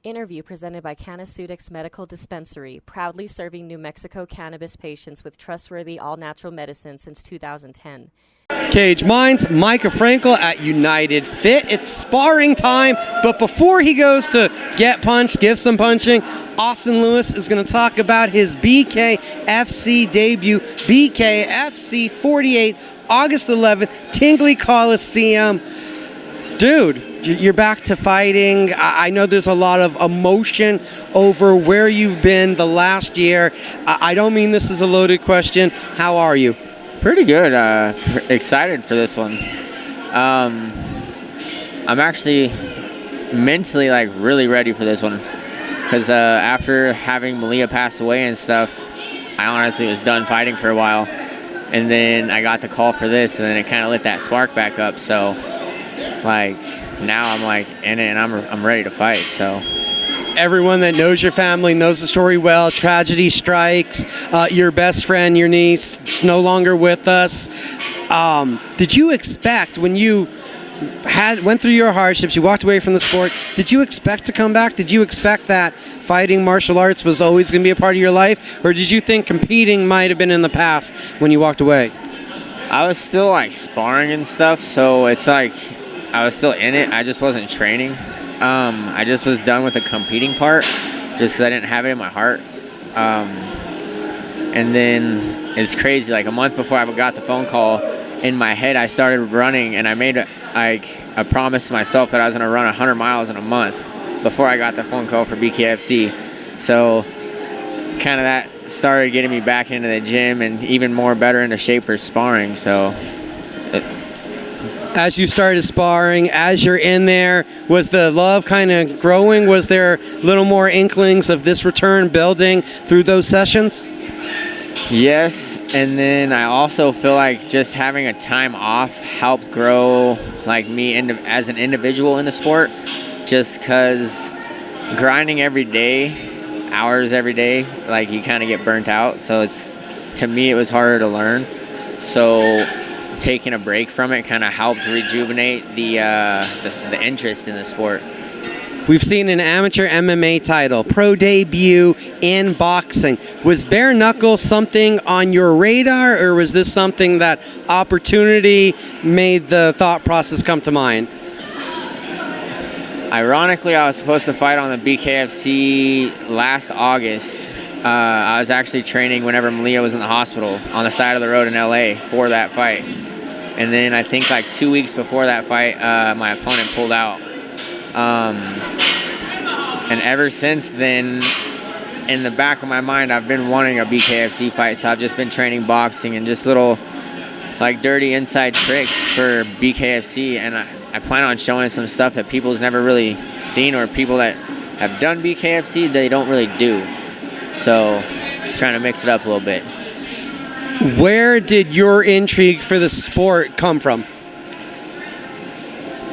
Interview presented by Canaceutics Medical Dispensary, proudly serving New Mexico cannabis patients with trustworthy all-natural medicine since 2010. Cage Minds, Micah Frankel at United Fit. It's sparring time, but before he goes to get punched, give some punching, Austin Lewis is going to talk about his BKFC debut. BKFC 48, August 11th, Tingley Coliseum. Dude, you're back to fighting. I know there's a lot of emotion over where you've been the last year. I don't mean this is a loaded question. How are you? Pretty good. Excited for this one. I'm actually mentally really ready for this one because after having Malia pass away and stuff, I honestly was done fighting for a while, and then I got the call for this, and then it kind of lit that spark back up. So now I'm in it, and I'm ready to fight. So. Everyone that knows your family knows the story well. Tragedy strikes. Your best friend, your niece, is no longer with us. Did you expect when you went through your hardships, you walked away from the sport, did you expect to come back? Did you expect that fighting martial arts was always going to be a part of your life? Or did you think competing might have been in the past when you walked away? I was still sparring and stuff, so it's I was still in it. I just wasn't training. I just was done with the competing part just because I didn't have it in my heart. And then it's crazy. A month before I got the phone call, in my head I started running, and I made a promise to myself that I was going to run 100 miles in a month before I got the phone call for BKFC. So kind of that started getting me back into the gym and even more better into shape for sparring. So. As you started sparring, as you're in there, was the love kind of growing? Was there a little more inklings of this return building through those sessions? Yes, and then I also feel just having a time off helped grow me as an individual in the sport, just because grinding every day, hours every day, you kind of get burnt out. So to me it was harder to learn. So taking a break from it kind of helped rejuvenate the interest in the sport. We've seen an amateur MMA title, pro debut in boxing. Was Bare Knuckle something on your radar, or was this something that opportunity made the thought process come to mind? Ironically, I was supposed to fight on the BKFC last August. I was actually training whenever Malia was in the hospital on the side of the road in LA for that fight. And then I think 2 weeks before that fight, my opponent pulled out. And ever since then, in the back of my mind, I've been wanting a BKFC fight. So I've just been training boxing and just little dirty inside tricks for BKFC. And I plan on showing some stuff that people's never really seen, or people that have done BKFC, they don't really do. So trying to mix it up a little bit. Where did your intrigue for the sport come from?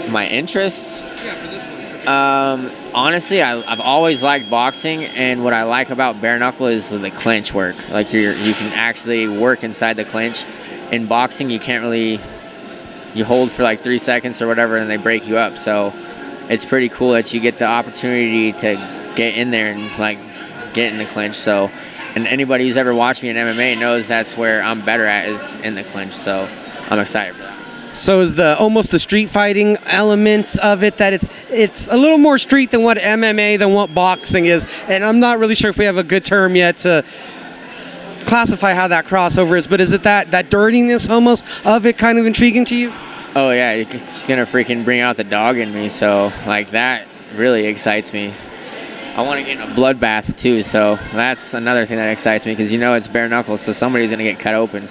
My interest? Yeah, for this one. Honestly, I've always liked boxing, and what I like about Bare Knuckle is the clinch work. You can actually work inside the clinch. In boxing, you can't really, you hold for 3 seconds or whatever, and they break you up. So it's pretty cool that you get the opportunity to get in there and get in the clinch. So. And anybody who's ever watched me in MMA knows that's where I'm better at, is in the clinch. So I'm excited for that. So is almost the street fighting element of it, that it's a little more street than what MMA, than what boxing is. And I'm not really sure if we have a good term yet to classify how that crossover is. But is it that dirtiness almost of it kind of intriguing to you? Oh yeah, it's gonna freaking bring out the dog in me. So that really excites me. I want to get in a bloodbath too, so that's another thing that excites me, because it's Bare Knuckle, so somebody's going to get cut open.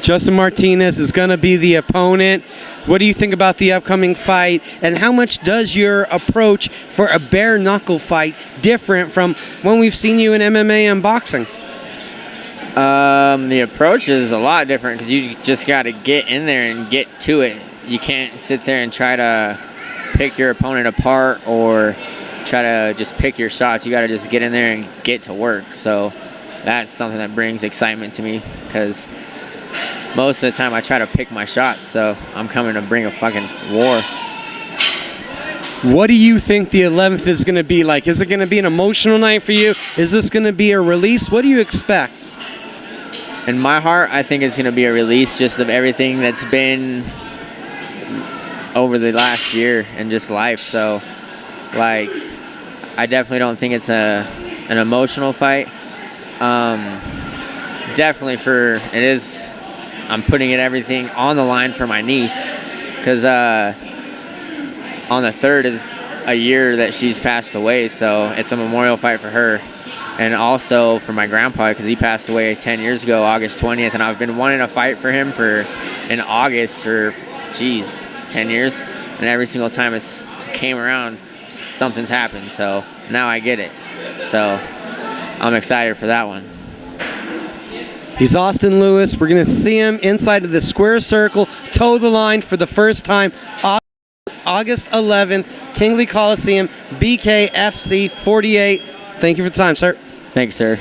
Justyn Martinez is going to be the opponent. What do you think about the upcoming fight, and how much does your approach for a Bare Knuckle fight different from when we've seen you in MMA and boxing? The approach is a lot different, because you just got to get in there and get to it. You can't sit there and try to pick your opponent apart or try to just pick your shots. You got to just get in there and get to work. So that's something that brings excitement to me, because most of the time I try to pick my shots. So I'm coming to bring a fucking war. What do you think the 11th is going to be like? Is it going to be an emotional night for you? Is this going to be a release? What do you expect? In my heart, I think it's going to be a release just of everything that's been over the last year and just life. So, like, I definitely don't think it's an emotional fight. Definitely I'm putting everything on the line for my niece, because on the 3rd is a year that she's passed away, so it's a memorial fight for her. And also for my grandpa, because he passed away 10 years ago, August 20th, and I've been wanting to fight for him in August for, 10 years. And every single time it's came around, something's happened. So now I get it. So I'm excited for that one. He's Justyn Lewis. We're going to see him inside of the square circle, toe the line for the first time. August 11th, Tingley Coliseum, BKFC 48. Thank you for the time, sir. Thanks, sir.